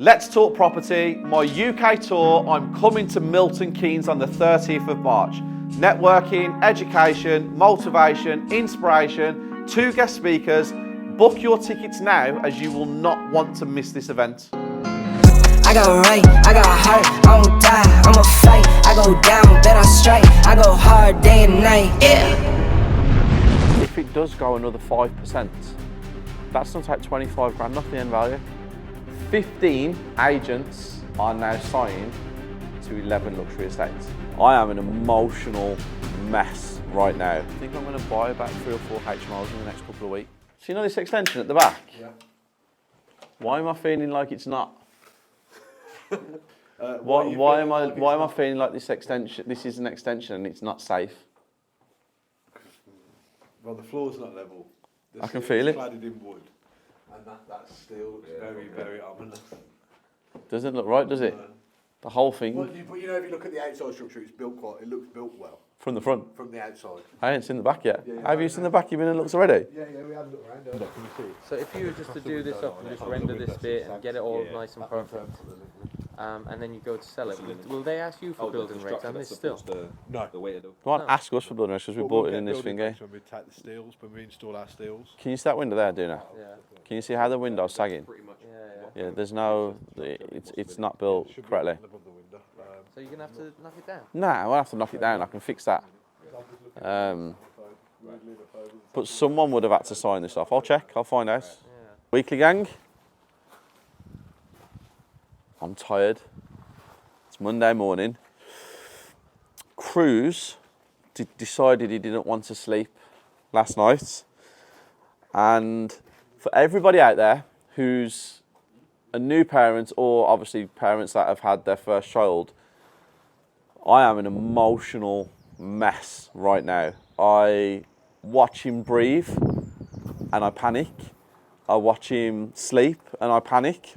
Let's talk property. My UK tour, I'm coming to Milton Keynes on the 30th of March. Networking, education, motivation, inspiration, 2 guest speakers. Book your tickets now as you will not want to miss this event. I got right, I got heart, I won't die, I'ma fight. I go down, bet I strike, I go hard day and night, yeah. If it does go another 5%, that's not like 25 grand off the end value. 15 agents are now signed to 11 luxury estates. I am an emotional mess right now. I think I'm going to buy about 3 or 4 HMOs in the next couple of weeks. So you know this extension at the back? Yeah. Why am I feeling like it's not? Why am I feeling like this extension? This is an extension and it's not safe. Well, the floor's not level. I can feel it. Cladded in wood, and that steel looks very ominous. Doesn't look right, does it? The whole thing. Well, but you know, if you look at the outside structure, it looks built well. From the front? From the outside. I ain't seen the back yet. Have you seen the back? You've been and looked already? Yeah, we had a look around. Can you see? So if you were just to do this up and just render this bit and get it all nice and perfect, and then you go to sell it, will they ask you for building rates and this still? No. They won't ask us for building rates because we bought it in this thing, eh? When we take the steels, when we install our steels. Can you see that window there, Duna? Yeah. Can you see how the window's sagging? Yeah, there's no, it's not built correctly. So you're going to have to knock it down? Nah, I won't have to knock it down, I can fix that. But someone would have had to sign this off. I'll check, I'll find out. Yeah. Weekly gang. I'm tired. It's Monday morning. Cruz decided he didn't want to sleep last night. And for everybody out there who's a new parent or obviously parents that have had their first child, I am an emotional mess right now. I watch him breathe and I panic. I watch him sleep and I panic.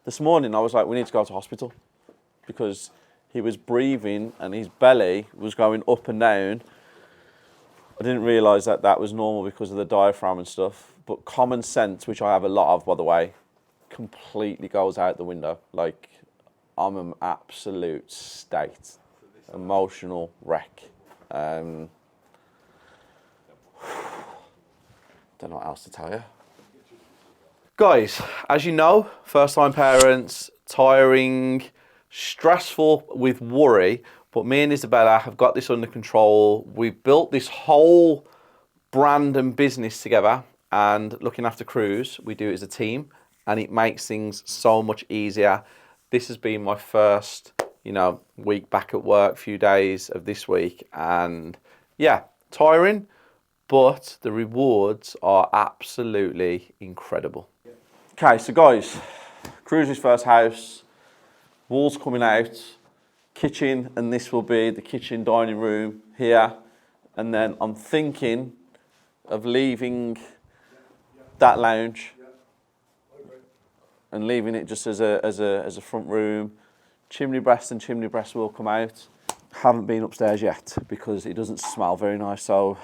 This morning I was like, we need to go to hospital because he was breathing and his belly was going up and down. I didn't realise that that was normal because of the diaphragm and stuff, but common sense, which I have a lot of, by the way, completely goes out the window. Like, I'm an absolute state, emotional wreck. Don't know what else to tell you. Guys, as you know, first-time parents, tiring, stressful with worry, but me and Isabella have got this under control. We've built this whole brand and business together, and looking after Cruz, we do it as a team, and it makes things so much easier. This has been my first, week back at work, few days of this week, and yeah, tiring, but the rewards are absolutely incredible. Okay, so guys, Cruz's first house, walls coming out, kitchen, and this will be the kitchen dining room here. And then I'm thinking of leaving that lounge and leaving it just as a front room. Chimney breast and chimney breast will come out. Haven't been upstairs yet because it doesn't smell very nice. So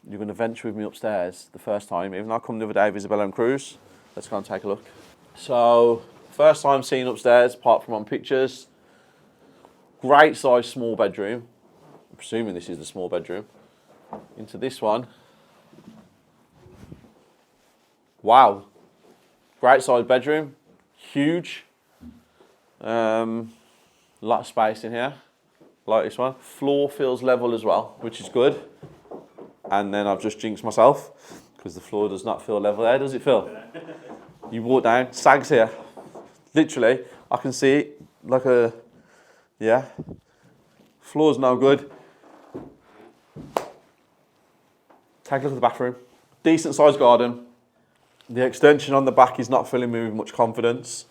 you're going to venture with me upstairs the first time, even though I come the other day with Isabella and Cruz. Let's go and take a look. So, first time seeing upstairs, apart from on pictures. Great size small bedroom. I'm presuming this is the small bedroom. Into this one. Wow. Great size bedroom. Huge. Lot of space in here. Like this one. Floor feels level as well, which is good. And then I've just jinxed myself because the floor does not feel level there, does it, Phil? You walk down, sags here. Literally, I can see it like a, yeah. Floor's no good. Take a look at the bathroom. Decent sized garden. The extension on the back is not filling me with much confidence.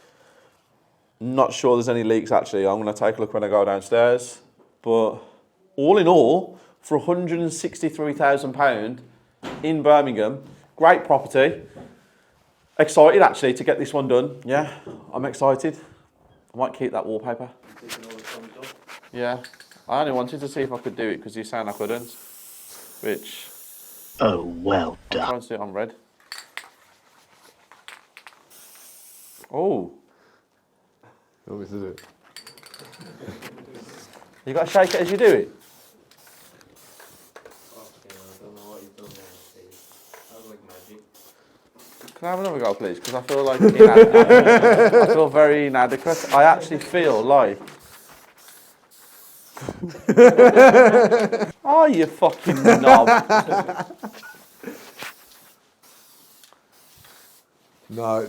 Not sure there's any leaks actually. I'm going to take a look when I go downstairs. But all in all, for £163,000 in Birmingham, great property. Excited actually to get this one done. Yeah, I'm excited. I might keep that wallpaper. Yeah, I only wanted to see if I could do it because you saying I couldn't. Which. Oh, well done. I'm trying to do it on red. Oh, You want me to do it? You got to shake it as you do it. Can I have another go, please? Because I feel like I feel very inadequate. I actually feel like. Oh, you fucking knob! No. You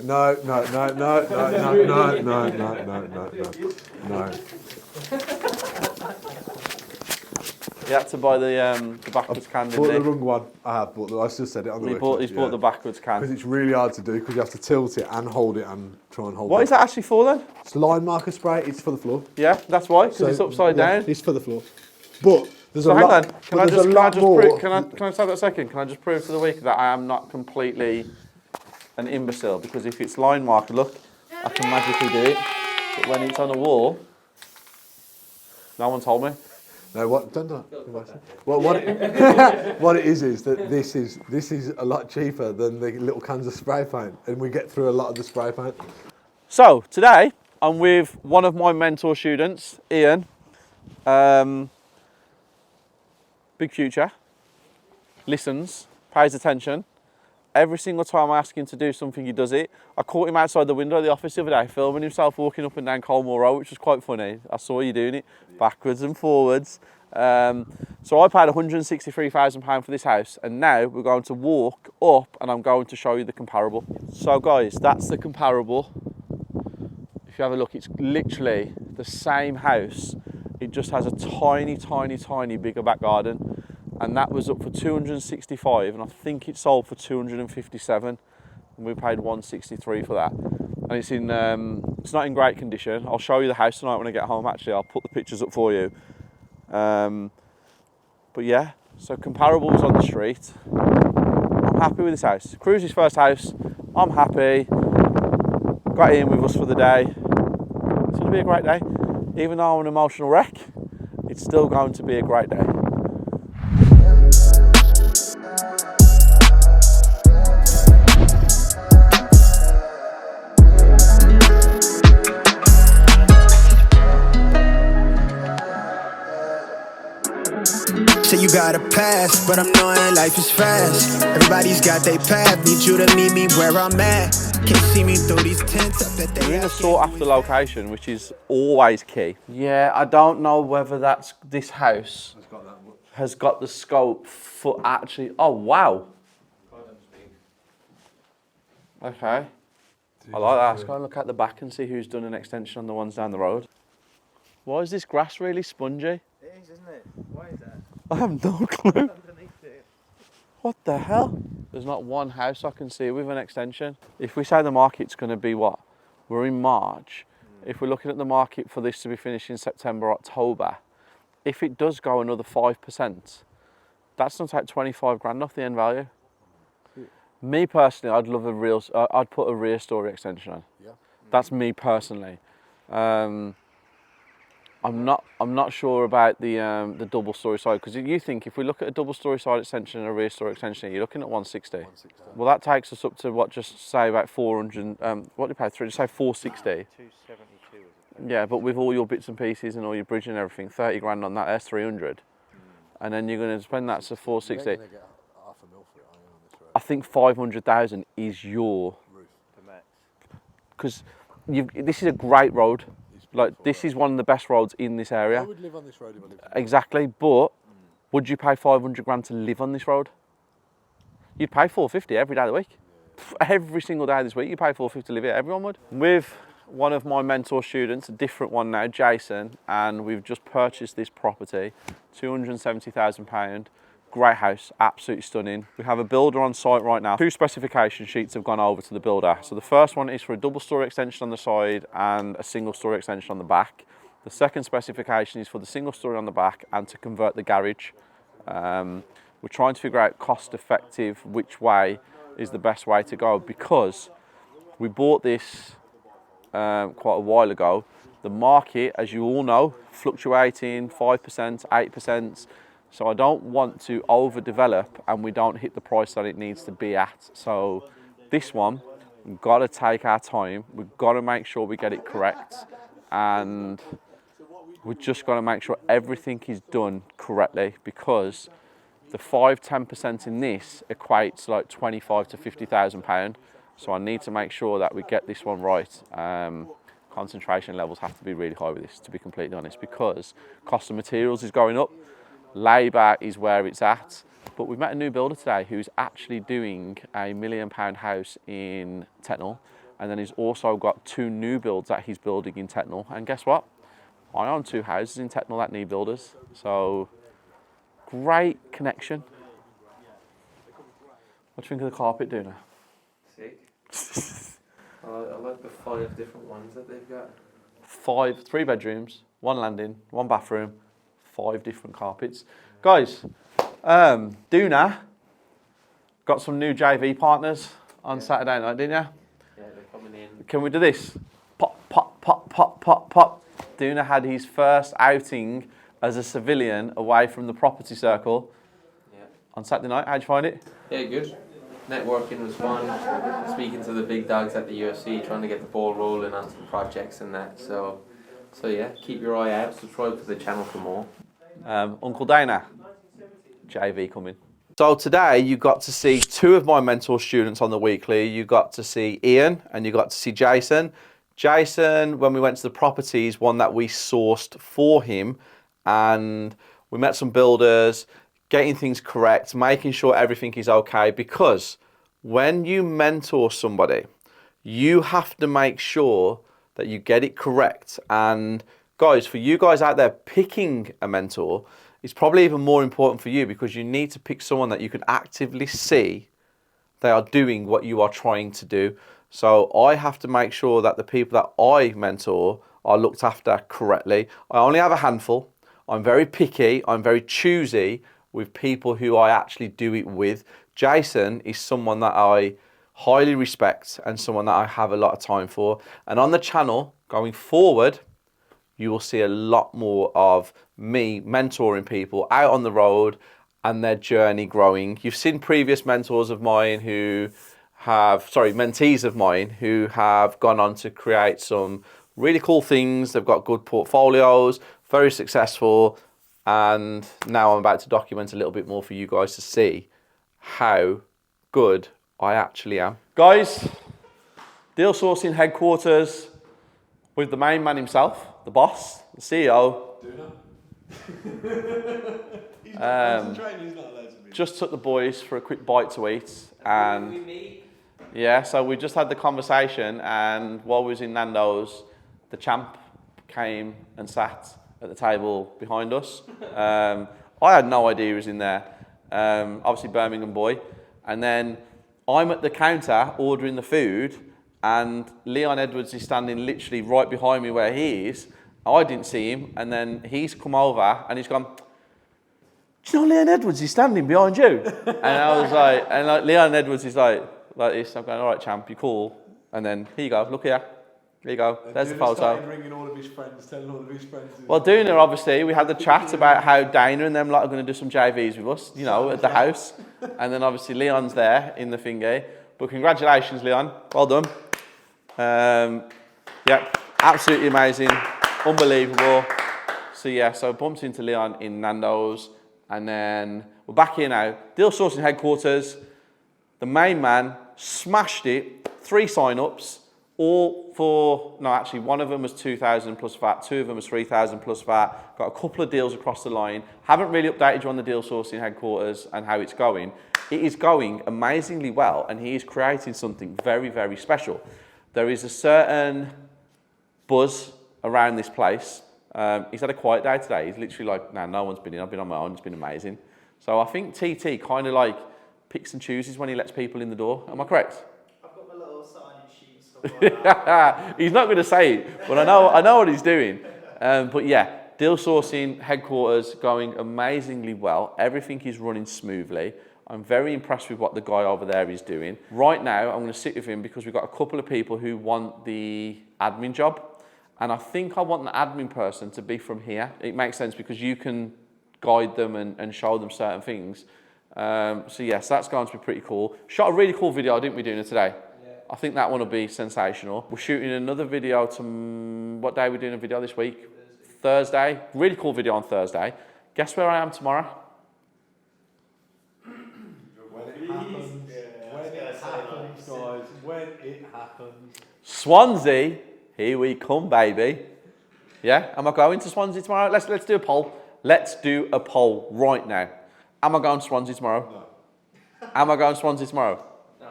had to buy the backwards can, Bought the didn't wrong one. I have bought I just said it on the he? website. He's bought the backwards Because can. it's really hard to do because you have to tilt it and hold it and try and hold it. What is that actually for then? It's line marker spray. It's for the floor. Yeah, that's why, because it's upside down. It's for the floor. But there's So a hang lot. on, Can I just prove, can I just have that a second? Can I just prove to the week that I am not completely an imbecile? Because if it's line marker, look, I can magically do it. But when it's on a wall, no one told me. No, what? Don't. Well, what it is that this is a lot cheaper than the little cans of spray paint, and we get through a lot of the spray paint. So today I'm with one of my mentor students, Ian. Big future. Listens, pays attention. Every single time I ask him to do something, he does it. I caught him outside the window of the office the other day, filming himself walking up and down Colmore Road, which was quite funny. I saw you doing it, backwards and forwards. So I paid £163,000 for this house, and now we're going to walk up and I'm going to show you the comparable. So guys, that's the comparable. If you have a look, it's literally the same house. It just has a tiny, tiny, tiny bigger back garden. And that was up for 265, and I think it sold for 257, and we paid 163 for that. And it's not in great condition. I'll show you the house tonight when I get home. Actually, I'll put the pictures up for you. But yeah, so comparables on the street. I'm happy with this house. Cruise's first house. I'm happy. Got Ian with us for the day. It's going to be a great day. Even though I'm an emotional wreck, it's still going to be a great day. Say you got a pass, but I'm knowing life is fast. Everybody's got their path, need you to meet me where I'm at. Can't see me through these tents. I bet they We're in a sought after location, which is always key. Yeah, I don't know whether this house has got the scope for actually. Oh wow. Okay. I like that. Let's go and look at the back and see who's done an extension on the ones down the road. Why is this grass really spongy? It is, isn't it? Why is that? I have no clue. What the hell? There's not one house I can see with an extension. If we say the market's going to be what? We're in March. If we're looking at the market for this to be finished in September, October, if it does go another 5%, that's going to take 25 grand off the end value. Me personally, I'd love I'd put a rear story extension on. Yeah. That's me personally. I'm not sure about the double story side, because you think if we look at a double story side extension and a rear story extension, you're looking at 160. Well, that takes us up to what, just say about 400. What do you pay? Just say 460. 272. Yeah, but with all your bits and pieces and all your bridging and everything, 30 grand on that, that's 300. And then you're going to spend that to 460. I think 500,000 is your Roof. The max. Because this is a great road. Like, this is one of the best roads in this area. I would live on this road if I lived. Exactly, but would you pay 500 grand to live on this road? You'd pay 450 every day of the week. Every single day this week, you pay 450 to live here. Everyone would. With one of my mentor students, a different one now, Jason, and we've just purchased this property, £270,000. Great house, absolutely stunning. We have a builder on site right now. 2 specification sheets have gone over to the builder. So the first one is for a double story extension on the side and a single story extension on the back. The second specification is for the single story on the back and to convert the garage. We're trying to figure out cost effective, which way is the best way to go, because we bought this quite a while ago. The market, as you all know, fluctuating 5%, 8%. So I don't want to overdevelop and we don't hit the price that it needs to be at. So this one, we've got to take our time. We've got to make sure we get it correct. and we're just got to make sure everything is done correctly, because the 5-10% in this equates to like 25 to 50,000 pound. So I need to make sure that we get this one right. Concentration levels have to be really high with this, to be completely honest, because cost of materials is going up, labour is where it's at. But we've met a new builder today who's actually doing a £1 million house in Tetnall, and then he's also got 2 new builds that he's building in Tetnall. And guess what? I own 2 houses in Tetnall that need builders. So great connection. What do you think of the carpet, Duna? Sick. I like the 5 different ones that they've got. 3 bedrooms, 1 landing, 1 bathroom, 5 different carpets. Guys, Duna got some new JV partners on Saturday night, didn't you? Yeah, they're coming in. Can we do this? Pop, pop, pop, pop, pop, pop. Duna had his first outing as a civilian away from the property circle on Saturday night. How'd you find it? Yeah, good. Networking was fun. Speaking to the big dogs at the UFC, trying to get the ball rolling on some projects and that. So yeah, keep your eye out. Subscribe to the channel for more. Uncle Dana, JV coming. So today you got to see 2 of my mentor students on the weekly. You got to see Ian and you got to see Jason. Jason, when we went to the properties, one that we sourced for him, and we met some builders, getting things correct, making sure everything is okay, because when you mentor somebody, you have to make sure that you get it correct. And guys, for you guys out there picking a mentor, it's probably even more important for you, because you need to pick someone that you can actively see they are doing what you are trying to do. So I have to make sure that the people that I mentor are looked after correctly. I only have a handful. I'm very picky. I'm very choosy with people who I actually do it with. Jason is someone that I highly respect and someone that I have a lot of time for. And on the channel, going forward, you will see a lot more of me mentoring people out on the road and their journey growing. You've seen previous mentors of mine who have, mentees of mine who have gone on to create some really cool things. They've got good portfolios, very successful. And now I'm about to document a little bit more for you guys to see how good I actually am. Guys, deal sourcing headquarters with the main man himself, the boss, the CEO. Just took the boys for a quick bite to eat, and yeah, so we just had the conversation, and while we was in Nando's, the champ came and sat at the table behind us. I had no idea he was in there. Obviously Birmingham boy. And then I'm at the counter ordering the food, and Leon Edwards is standing literally right behind me where he is. I didn't see him, and then he's come over and he's gone, "Do you know Leon Edwards is standing behind you?" And I was like, and like Leon Edwards is like this. I'm going, "All right, champ, you're cool." And then here you go, look here. There you go. There's the photo. Started ringing all of his friends, telling all of his friends. Well, Duna, obviously, we had the chat about how Dana and them lot are going to do some JVs with us, you know, at the house. And then obviously Leon's there in the thingy. But congratulations, Leon. Well done. Yeah, absolutely amazing. Unbelievable. So yeah, so bumped into Leon in Nando's. And then we're back here now. Deal sourcing headquarters. The main man smashed it. 3 sign-ups. All for, no, actually, one of them was 2,000 plus VAT, 2 of them was 3,000 plus VAT. Got a couple of deals across the line. Haven't really updated you on the deal sourcing headquarters and how it's going. It is going amazingly well, and he is creating something very, very special. There is a certain buzz around this place. He's had a quiet day today. He's literally like, no one's been in. I've been on my own. It's been amazing. So I think TT kind of like picks and chooses when he lets people in the door. Am I correct? He's not going to say it, but I know what he's doing. But yeah, deal sourcing headquarters going amazingly well. Everything is running smoothly. I'm very impressed with what the guy over there is doing. Right now, I'm going to sit with him because we've got a couple of people who want the admin job. And I think I want the admin person to be from here. It makes sense because you can guide them and show them certain things. So yes, that's going to be pretty cool. Shot a really cool video, didn't we, Duna, today? I think that one will be sensational. We're shooting another video what day are we doing a video this week? Thursday. Really cool video on Thursday. Guess where I am tomorrow? When it happens. Swansea. Here we come, baby. Yeah? Am I going to Swansea tomorrow? Let's do a poll. Let's do a poll right now. Am I going to Swansea tomorrow? No. Am I going to Swansea tomorrow? No.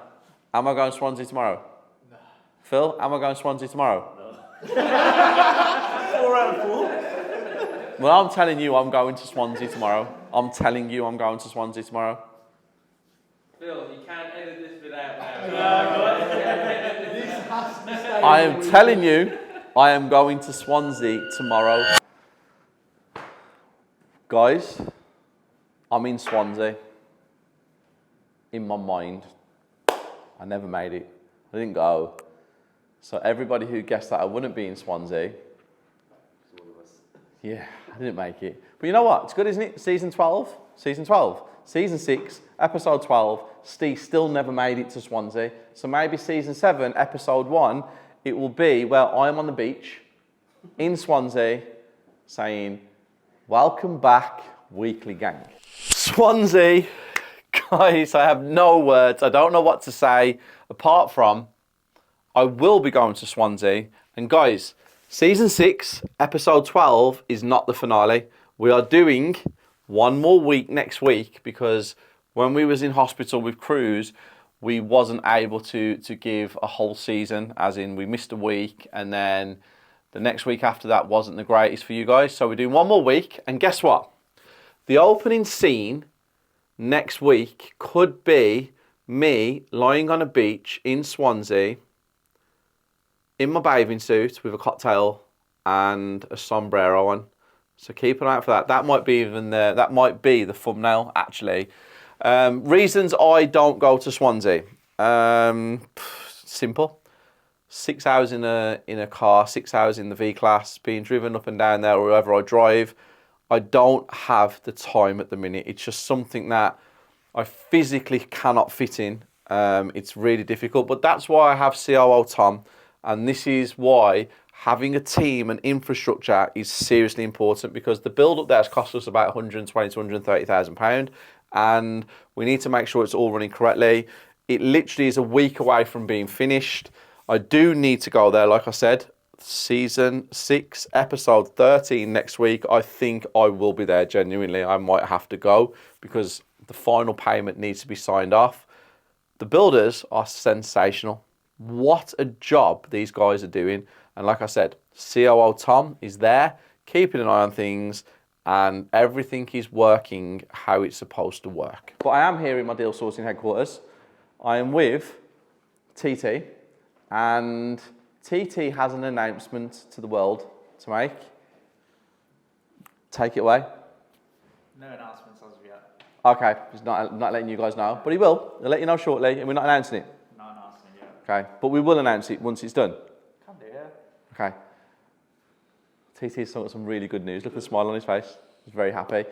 Am I going to Swansea tomorrow? No. Phil, am I going to Swansea tomorrow? No. 4 out of 4. Well, I'm telling you I'm going to Swansea tomorrow. I'm telling you I'm going to Swansea tomorrow. Phil, you can't edit this bit out now. This has to stay. I am telling you I am going to Swansea tomorrow. Guys, I'm in Swansea. In my mind. I never made it. I didn't go. So everybody who guessed that I wouldn't be in Swansea. Yeah, I didn't make it. But you know what? It's good, isn't it? Season 12. Season 12. Season 6, episode 12. Steve still never made it to Swansea. So maybe season 7, episode 1, it will be where I'm on the beach in Swansea saying, welcome back, Weekly Gang. Swansea, guys, I have no words. I don't know what to say apart from I will be going to Swansea. And guys, season 6, episode 12 is not the finale. We are doing one more week next week because when we was in hospital with Cruz, we wasn't able to give a whole season, as in we missed a week, and then the next week after that wasn't the greatest for you guys. So we're doing one more week, and guess what? The opening scene next week could be me lying on a beach in Swansea in my bathing suit with a cocktail and a sombrero on. So keep an eye out for that. That might be the thumbnail, actually. Reasons I don't go to Swansea. Simple. 6 hours in a car, 6 hours in the V-Class, being driven up and down there wherever I drive. I don't have the time at the minute. It's just something that I physically cannot fit in. It's really difficult, but that's why I have COO Tom, and this is why having a team and infrastructure is seriously important, because the build up there has cost us about 120 to 130,000 pound, and we need to make sure it's all running correctly. It literally is a week away from being finished. I do need to go there, like I said, season 6, episode 13 next week. I think I will be there genuinely. I might have to go because the final payment needs to be signed off. The builders are sensational. What a job these guys are doing. And like I said, COO Tom is there, keeping an eye on things, and everything is working how it's supposed to work. But I am here in my deal sourcing headquarters. I am with TT, and TT has an announcement to the world to make. Take it away. No announcements as of yet. Okay, he's not letting you guys know, but he will. He'll let you know shortly, and we're not announcing it. Not announcing yet. Okay, but we will announce it once it's done. Can do, yeah. Okay. TT's got some really good news. Look at the smile on his face. He's very happy.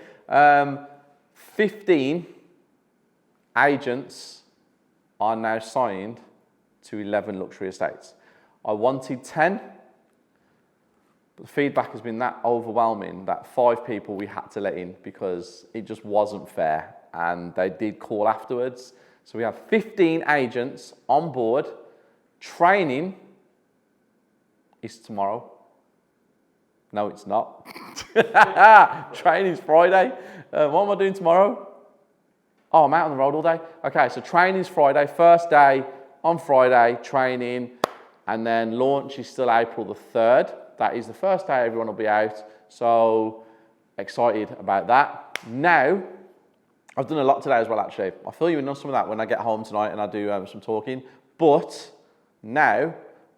15 agents are now signed to 11 luxury estates. I wanted 10, but the feedback has been that overwhelming that 5 people we had to let in because it just wasn't fair, and they did call afterwards. So we have 15 agents on board. Training is tomorrow. No, it's not. Training's Friday. What am I doing tomorrow? Oh, I'm out on the road all day. Okay, so training's Friday. First day on Friday, training. And then launch is still April the 3rd. That is the first day everyone will be out. So excited about that. Now, I've done a lot today as well, actually. I'll fill you in on some of that when I get home tonight and I do some talking. But now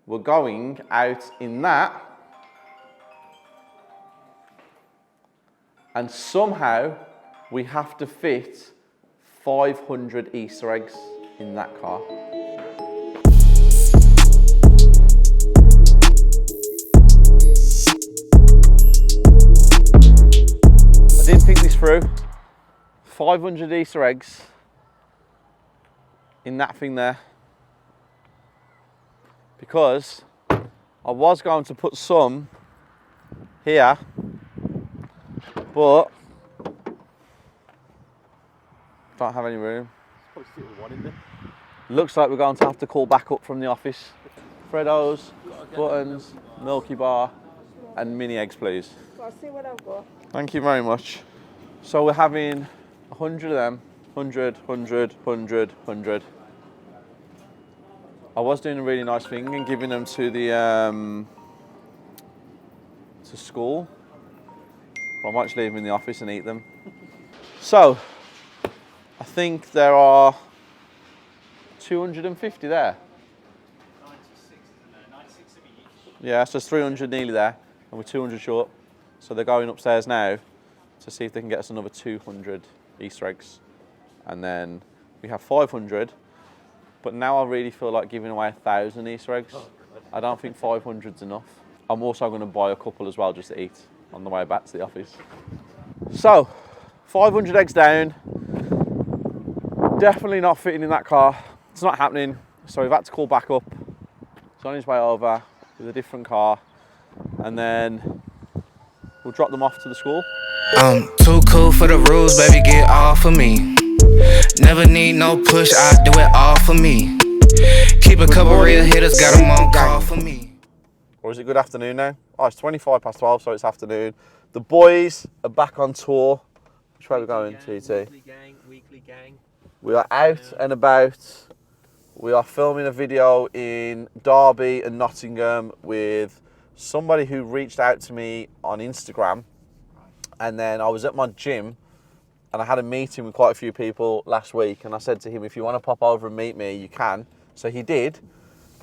we're going out in that. And somehow we have to fit 500 Easter eggs in that car. I didn't think this through. 500 Easter eggs in that thing there. because I was going to put some here, but don't have any room. Looks like we're going to have to call back up from the office. Freddos, buttons, Milky Bar, and mini eggs, please. I'll see what I've got. Thank you very much. So we're having 100 of them. 100, 100, 100, 100. I was doing a really nice thing and giving them to the to school. But I might just leave them in the office and eat them. So I think there are 250 there. 96, isn't there? 96 of each. Yeah, so it's 300 nearly there, and we're 200 short. So they're going upstairs now to see if they can get us another 200 Easter eggs. And then we have 500, but now I really feel like giving away 1,000 Easter eggs. I don't think 500's enough. I'm also going to buy a couple as well just to eat on the way back to the office. So, 500 eggs down. Definitely not fitting in that car. It's not happening, so we've had to call back up. It's on his way over with a different car, and then we'll drop them off to the school. I'm too cool for the rules, baby, get off of me. Never need no push, I do it all for me. Keep a couple real hitters, got them on call for me. Or is it good afternoon now? Oh, it's 25 past 12, so it's afternoon. The boys are back on tour. Which way are we going, TT? Weekly gang. We are out and about. We are filming a video in Derby and Nottingham with somebody who reached out to me on Instagram. And then I was at my gym and I had a meeting with quite a few people last week, and I said to him, if you want to pop over and meet me, you can. So he did,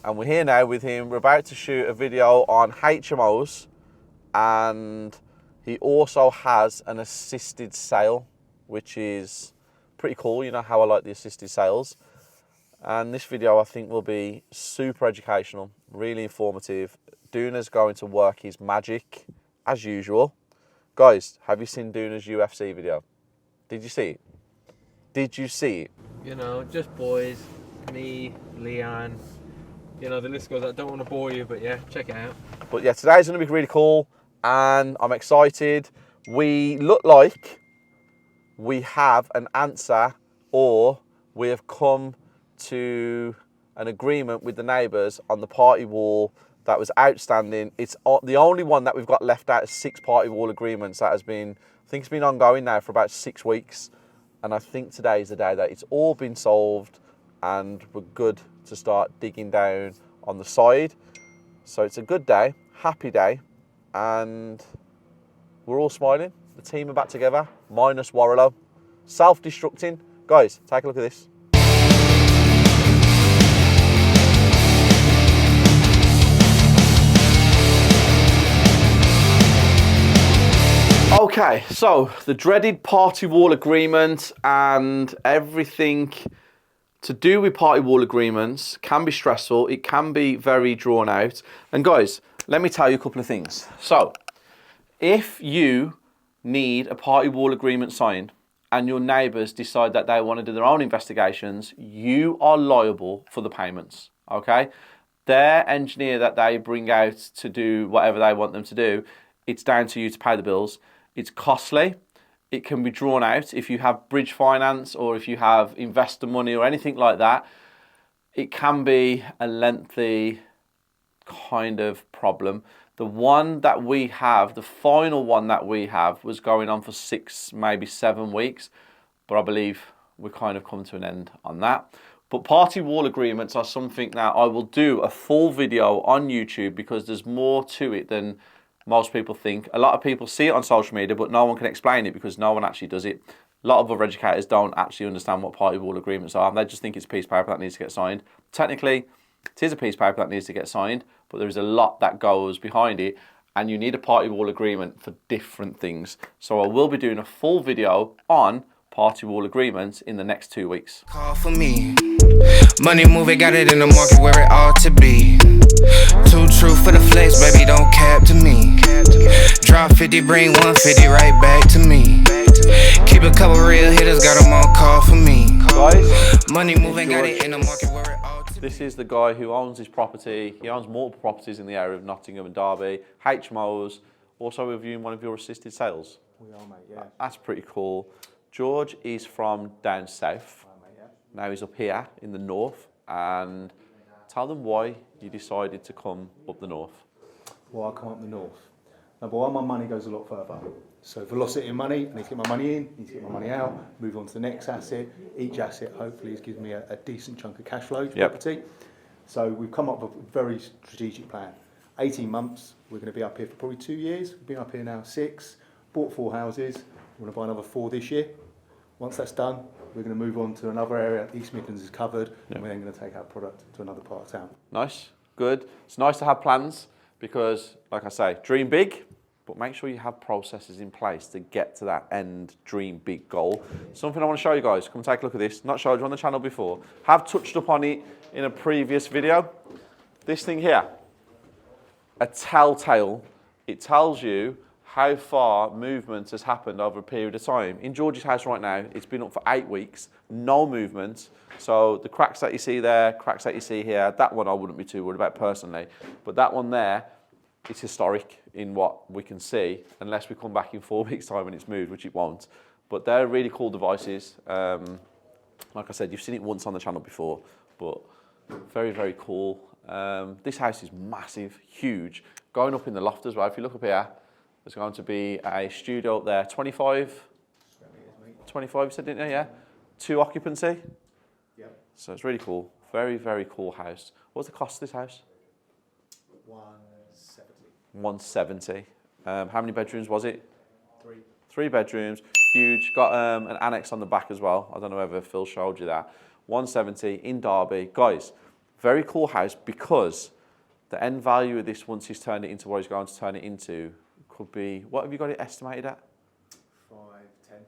and we're here now with him. We're about to shoot a video on HMOs, and he also has an assisted sale, which is pretty cool. You know how I like the assisted sales. And this video I think will be super educational, really informative. Duna's going to work his magic as usual. Guys, have you seen Duna's UFC video? Did you see it? Did you see it? You know, just boys, me, Leon. You know, the list goes. I don't want to bore you, but yeah, check it out. But yeah, today's going to be really cool, and I'm excited. We look like we have an answer, or we have come to an agreement with the neighbours on the party wall that was outstanding. It's the only one that we've got left out of 6 party wall agreements that has been, I think it's been ongoing now for about 6 weeks. And I think today is the day that it's all been solved and we're good to start digging down on the side. So it's a good day, happy day, and we're all smiling. The team are back together, minus Warrellow. Self-destructing. Guys, take a look at this. Okay, so the dreaded party wall agreement and everything to do with party wall agreements can be stressful. It can be very drawn out. And guys, let me tell you a couple of things. So, if you need a party wall agreement signed and your neighbours decide that they want to do their own investigations, you are liable for the payments, okay? Their engineer that they bring out to do whatever they want them to do, it's down to you to pay the bills. It's costly. It can be drawn out. If you have bridge finance or if you have investor money or anything like that, it can be a lengthy kind of problem. The one that we have, the final one that we have, was going on for 6, maybe 7 weeks, but I believe we kind of come to an end on that. But party wall agreements are something that I will do a full video on YouTube because there's more to it than most people think. A lot of people see it on social media, but no one can explain it because no one actually does it. A lot of other educators don't actually understand what party wall agreements are. They just think it's a piece of paper that needs to get signed. Technically, it is a piece of paper that needs to get signed, but there is a lot that goes behind it, and you need a party wall agreement for different things. So I will be doing a full video on party wall agreements in the next 2 weeks. Call for me. Money moving, got it in the market where it ought to be. Too true for the flex, baby, don't cap to me. Drop 50, bring 150 right back to me. Keep a couple real hitters, got them on call for me. Guys, money moving, got it in the market where it ought to be. to This is the guy who owns his property. He owns multiple properties in the area of Nottingham and Derby. HMOs, also reviewing one of your assisted sales. We are, mate, yeah. That's pretty cool. George is from down south. Mate, yeah. Now he's up here in the north. And tell them why you decided to come up the north. Well, I come up the north. Number one, my money goes a lot further. So velocity in money, I need to get my money in, need to get my money out, move on to the next asset. Each asset hopefully is giving me a decent chunk of cash flow to property. So we've come up with a very strategic plan. 18 months, we're going to be up here for probably 2 years. We've been up here now 6, bought 4 houses. We're going to buy another 4 this year. Once that's done, we're going to move on to another area. East Midlands is covered, and we're then going to take our product to another part of town. Nice, good. It's nice to have plans because, like I say, dream big, but make sure you have processes in place to get to that end dream big goal. Something I want to show you guys. Come take a look at this. Not showed you on the channel before. Have touched upon it in a previous video. This thing here, a telltale. It tells you how far movement has happened over a period of time. In George's house right now, it's been up for 8 weeks, no movement. So the cracks that you see there, cracks that you see here, that one I wouldn't be too worried about personally. But that one there, it's historic in what we can see, unless we come back in 4 weeks' time and it's moved, which it won't. But they're really cool devices. Like I said, you've seen it once on the channel before, but very, very cool. This house is massive, huge. Going up in the loft as well, if you look up here, there's going to be a studio up there, 25 you said, didn't you? Yeah. 2 occupancy. Yep. So it's really cool. Very, very cool house. What's the cost of this house? 170. How many bedrooms was it? 3. 3 bedrooms, huge. Got an annex on the back as well. I don't know whether Phil showed you that. 170 in Derby. Guys, very cool house because the end value of this, once he's turned it into what he's going to turn it into, could be, what have you got it estimated at? 510.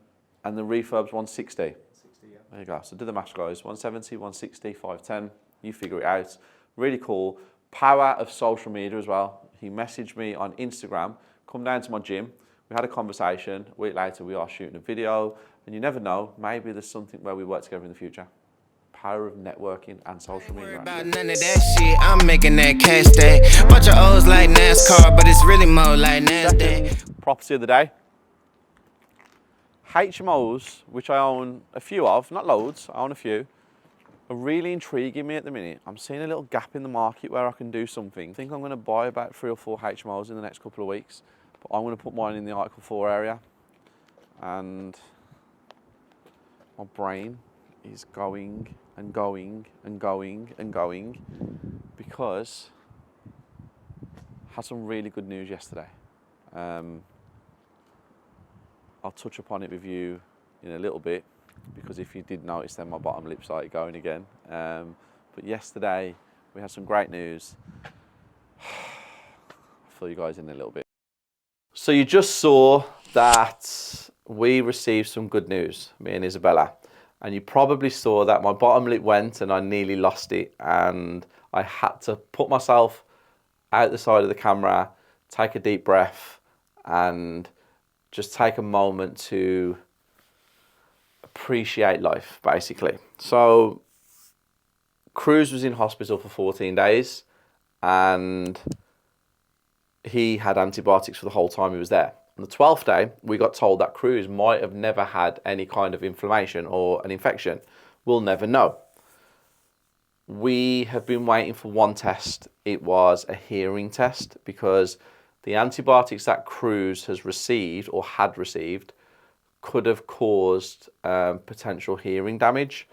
And the refurb's 160. 60, yeah. There you go. So do the maths, guys. 170, 160, 510. You figure it out. Really cool. Power of social media as well. He messaged me on Instagram, come down to my gym. We had a conversation. A week later, we are shooting a video. And you never know, maybe there's something where we work together in the future. Power of networking and social media. About none of that shit, I'm making that cash day. Bunch of O's like NASCAR, but it's really more like NASDAQ. Property of the day. HMOs, which I own a few of, not loads, I own a few, are really intriguing me at the minute. I'm seeing a little gap in the market where I can do something. I think I'm going to buy about 3 or 4 HMOs in the next couple of weeks, but I'm going to put mine in the Article 4 area. And my brain is going and going and going and going because I had some really good news yesterday. I'll touch upon it with you in a little bit because if you did notice then my bottom lip started going again. But yesterday we had some great news. I'll fill you guys in a little bit. So you just saw that we received some good news, me and Isabella. And you probably saw that my bottom lip went and I nearly lost it. And I had to put myself out the side of the camera, take a deep breath and just take a moment to appreciate life, basically. So Cruz was in hospital for 14 days and he had antibiotics for the whole time he was there. On the 12th day, we got told that Cruz might have never had any kind of inflammation or an infection. We'll never know. We have been waiting for one test. It was a hearing test because the antibiotics that Cruz has received or had received could have caused potential hearing damage.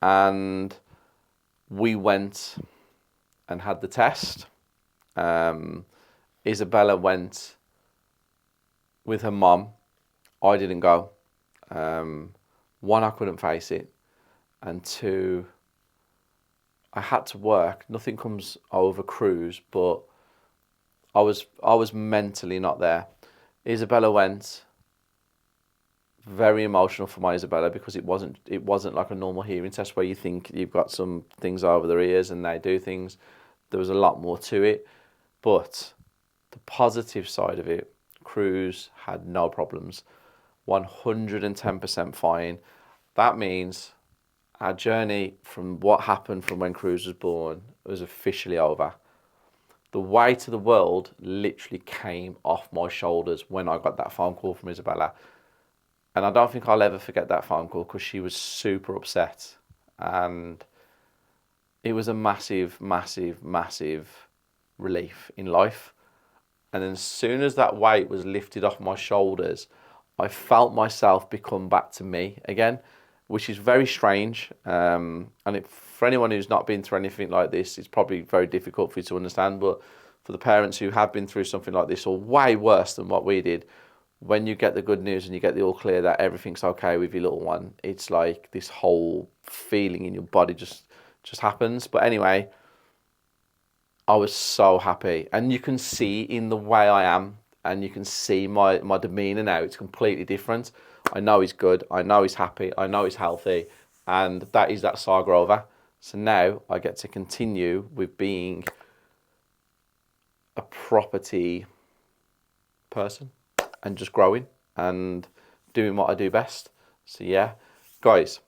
And we went and had the test. Isabella went with her mum. I didn't go. 1, I couldn't face it. And 2, I had to work. Nothing comes over Cruz, but I was mentally not there. Isabella went. Very emotional for my Isabella because it wasn't like a normal hearing test where you think you've got some things over their ears and they do things. There was a lot more to it. But the positive side of it, Cruz had no problems, 110% fine. That means our journey from what happened from when Cruz was born was officially over. The weight of the world literally came off my shoulders when I got that phone call from Isabella. And I don't think I'll ever forget that phone call because she was super upset. And it was a massive, massive, massive relief in life. And then as soon as that weight was lifted off my shoulders, I felt myself become back to me again, which is very strange. For anyone who's not been through anything like this, it's probably very difficult for you to understand. But for the parents who have been through something like this, or way worse than what we did, when you get the good news and you get the all clear that everything's okay with your little one, it's like this whole feeling in your body just happens. But anyway, I was so happy. And you can see in the way I am, and you can see my demeanour now, it's completely different. I know he's good, I know he's happy, I know he's healthy, and that is that saga over. So now I get to continue with being a property person and just growing and doing what I do best. So yeah, guys,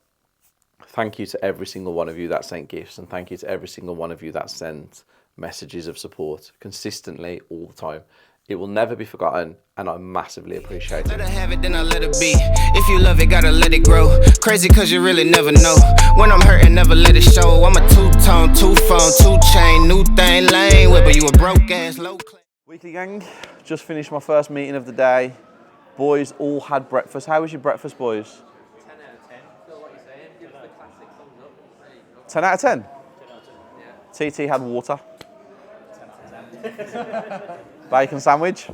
thank you to every single one of you that sent gifts, and thank you to every single one of you that sent messages of support consistently all the time. It will never be forgotten, and I massively appreciate it. Let her have it, then I let her be. If you love it, gotta let it grow. Crazy cause you really never know. When I'm hurting, never let it show. I'm a two-tone, two-phone, two-chain, new thing, lane whipper. You a broke ass, low class. Weekly gang, just finished my first meeting of the day. Boys all had breakfast. How was your breakfast, boys? 10 out of 10. Feel what you're saying. Give us the classic thumbs up. There you go. 10 out of 10? 10 out of 10. TT had water. 10 out of 10. Bacon sandwich.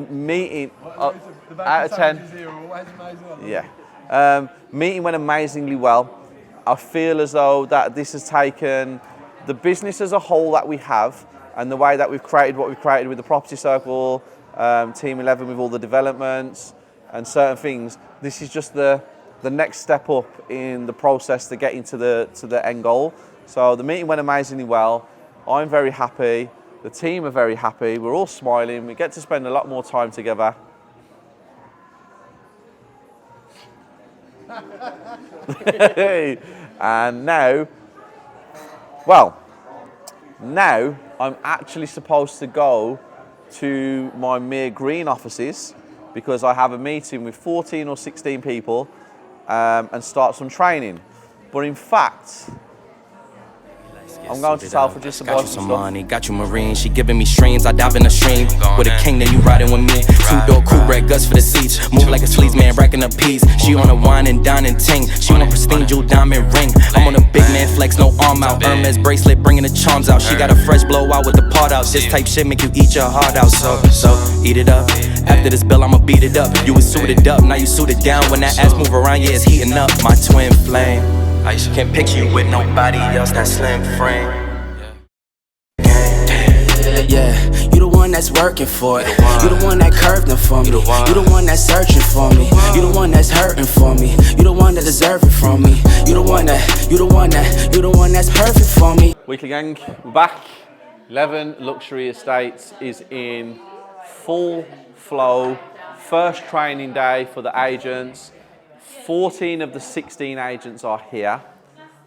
Meeting out of 10. Yeah. Meeting went amazingly well. I feel as though that this has taken the business as a whole that we have, and the way that we've created what we've created with the property circle, Team 11 with all the developments and certain things. This is just the next step up in the process to getting to the end goal. So the meeting went amazingly well. I'm very happy. The team are very happy. We're all smiling. We get to spend a lot more time together. And now I'm actually supposed to go to my Mere Green offices because I have a meeting with 14 or 16 people and start some training. But in fact, I'm going to Salford to buy some money. Got you marine, she giving me streams. I dive in the stream with a king, then you riding with me. Two-door coupe, red guts for the seats. Move like a sleaze man, racking up peas. She on a wine and dining ting. She on a pristine jewel diamond ring. I'm on a big man flex, no arm out. Hermes bracelet, bringing the charms out. She got a fresh blowout with the part out. This type shit make you eat your heart out. So eat it up. After this bill, I'ma beat it up. You was suited up, now you suited down. When that ass move around, yeah, it's heating up. My twin flame. I just can't picture you with nobody else, that slim frame. Yeah, you the one that's working for it. You the one that curved them for me. You the one that's searching for me. You the one that's hurting for me. You the one that deserve it from me. You the one that's perfect for me. Weekly gang, we're back. 11 Luxury Estates is in full flow. First training day for the agents. 14 of the 16 agents are here.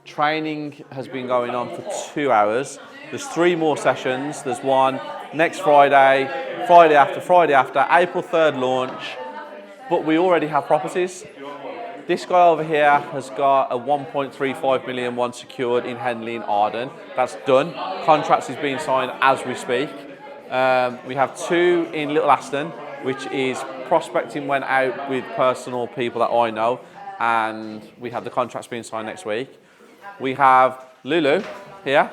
Training has been going on for 2 hours. There's 3 more sessions. There's one next Friday, Friday after, April 3rd launch. But we already have properties. This guy over here has got a 1.35 million one secured in Henley in Arden. That's done. Contracts is being signed as we speak. We have 2 in Little Aston, which is prospecting went out with personal people that I know, and we have the contracts being signed next week. We have Lulu here,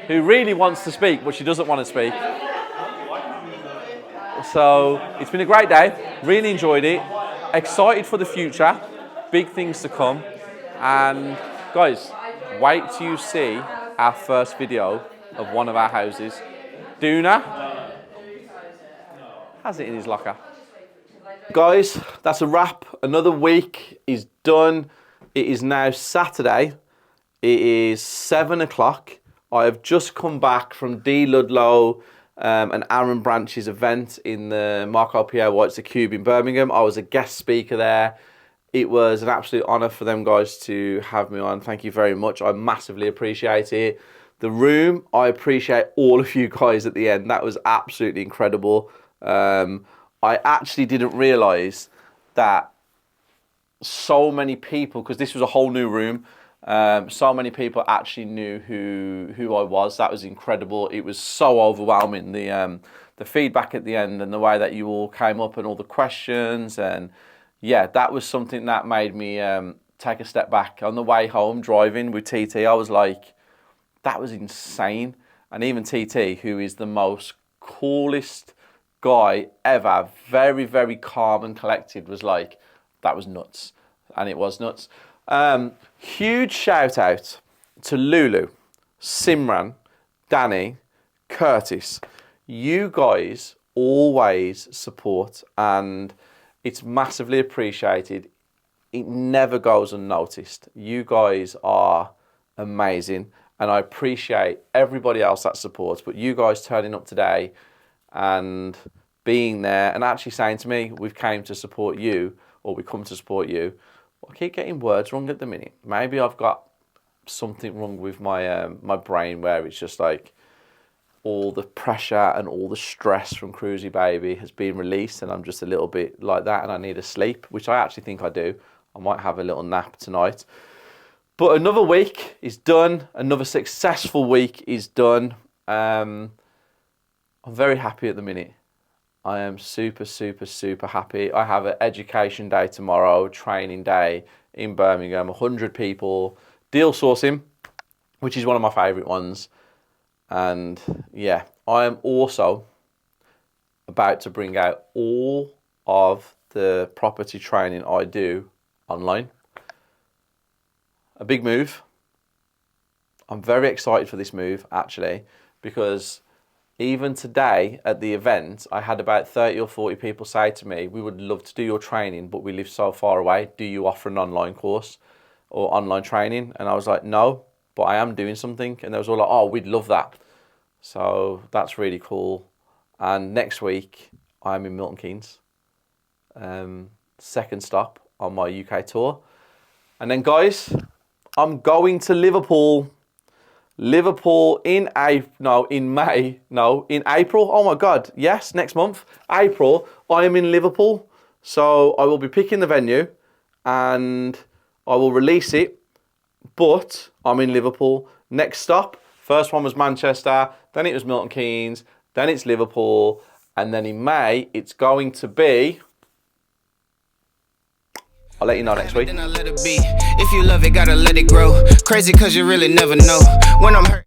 who really wants to speak, but she doesn't want to speak. So it's been a great day, really enjoyed it, excited for the future, big things to come. And guys, wait till you see our first video of one of our houses. Duna has it in his locker. Guys, that's a wrap. Another week is done. It is now Saturday. It is 7 o'clock. I have just come back from D. Ludlow and Aaron Branch's event in the Marco Pierre White's The Cube in Birmingham. I was a guest speaker there. It was an absolute honour for them guys to have me on. Thank you very much. I massively appreciate it. The room, I appreciate all of you guys at the end. That was absolutely incredible. I actually didn't realise that so many people, because this was a whole new room, so many people actually knew who I was. That was incredible. It was so overwhelming. The feedback at the end and the way that you all came up and all the questions, and yeah, that was something that made me take a step back. On the way home driving with TT, I was like, that was insane. And even TT, who is the most coolest guy ever, very, very calm and collected, was like, that was nuts. And it was nuts. Huge shout out to Lulu, Simran, Danny, Curtis. You guys always support, and it's massively appreciated. It never goes unnoticed. You guys are amazing, and I appreciate everybody else that supports, but you guys turning up today and being there and actually saying to me, we've came to support you, or we come to support you. I keep getting words wrong at the minute. Maybe I've got something wrong with my my brain, where it's just like all the pressure and all the stress from Cruisy Baby has been released, and I'm just a little bit like that, and I need a sleep, which I actually think I do. I might have a little nap tonight. But another week is done. Another successful week is done. I'm very happy at the minute. I am super, super, super happy. I have an education day tomorrow, training day in Birmingham, 100 people, deal sourcing, which is one of my favourite ones. And yeah, I am also about to bring out all of the property training I do online. A big move. I'm very excited for this move, actually, because even today at the event, I had about 30 or 40 people say to me, we would love to do your training, but we live so far away. Do you offer an online course or online training? And I was like, no, but I am doing something. And they was all like, oh, we'd love that. So that's really cool. And next week, I'm in Milton Keynes. Second stop on my UK tour. And then, guys, I'm going to Liverpool. Liverpool in April. Oh my God, yes, next month, April, I am in Liverpool. So I will be picking the venue and I will release it, but I'm in Liverpool. Next stop, first one was Manchester, then it was Milton Keynes, then it's Liverpool, and then in May, it's going to be, I'll let you know next week. If you love it, gotta let it grow. Crazy cause you really never know. When I'm hurt.